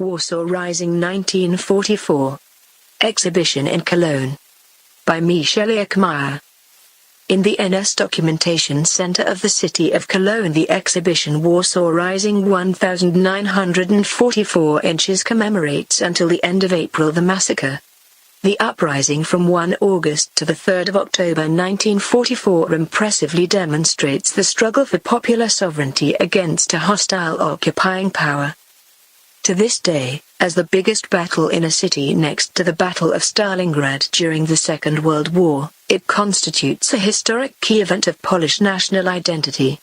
Warsaw Rising 1944. Exhibition in Cologne. By Michel Ekmeyer. In the NS Documentation Center of the City of Cologne, the exhibition Warsaw Rising 1944 inches commemorates until the end of April the massacre. The uprising from 1 August to the 3rd of October 1944 impressively demonstrates the struggle for popular sovereignty against a hostile occupying power. To this day, as the biggest battle in a city next to the Battle of Stalingrad during the Second World War, it constitutes a historic key event of Polish national identity.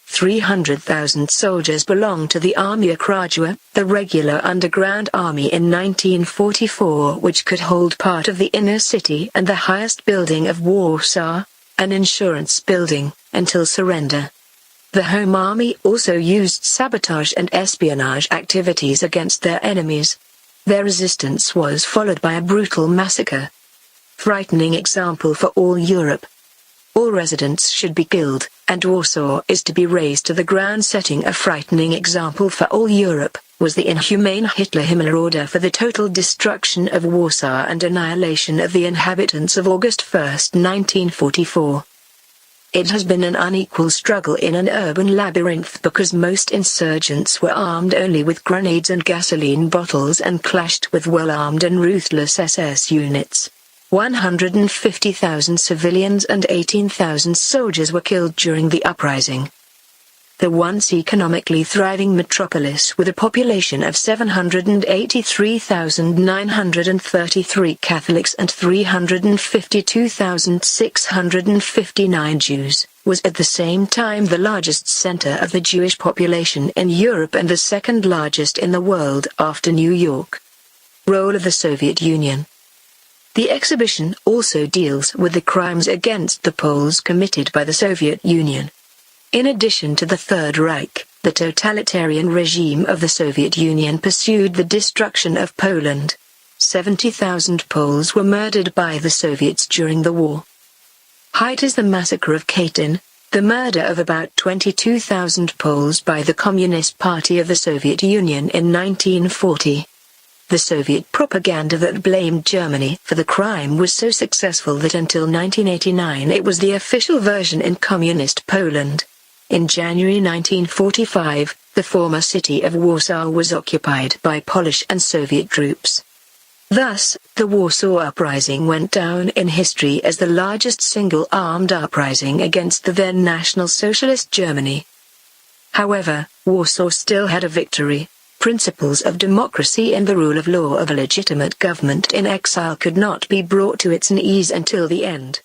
300,000 soldiers belonged to the Armia Krajowa, the regular underground army in 1944, which could hold part of the inner city and the highest building of Warsaw, an insurance building, until surrender. The Home Army also used sabotage and espionage activities against their enemies. Their resistance was followed by a brutal massacre. Frightening example for all Europe. All residents should be killed, and Warsaw is to be razed to the ground. Setting a frightening example for all Europe was the inhumane Hitler-Himmler order for the total destruction of Warsaw and annihilation of the inhabitants of August 1, 1944. It has been an unequal struggle in an urban labyrinth because most insurgents were armed only with grenades and gasoline bottles and clashed with well-armed and ruthless SS units. 150,000 civilians and 18,000 soldiers were killed during the uprising. The once economically thriving metropolis, with a population of 783,933 Catholics and 352,659 Jews, was at the same time the largest center of the Jewish population in Europe and the second largest in the world after New York. Role of the Soviet Union. The exhibition also deals with the crimes against the Poles committed by the Soviet Union. In addition to the Third Reich, the totalitarian regime of the Soviet Union pursued the destruction of Poland. 70,000 Poles were murdered by the Soviets during the war. Height is the massacre of Katyn, the murder of about 22,000 Poles by the Communist Party of the Soviet Union in 1940. The Soviet propaganda that blamed Germany for the crime was so successful that until 1989 it was the official version in communist Poland. In January 1945, the former city of Warsaw was occupied by Polish and Soviet troops. Thus, the Warsaw Uprising went down in history as the largest single armed uprising against the then National Socialist Germany. However, Warsaw still had a victory. Principles of democracy and the rule of law of a legitimate government in exile could not be brought to its knees until the end.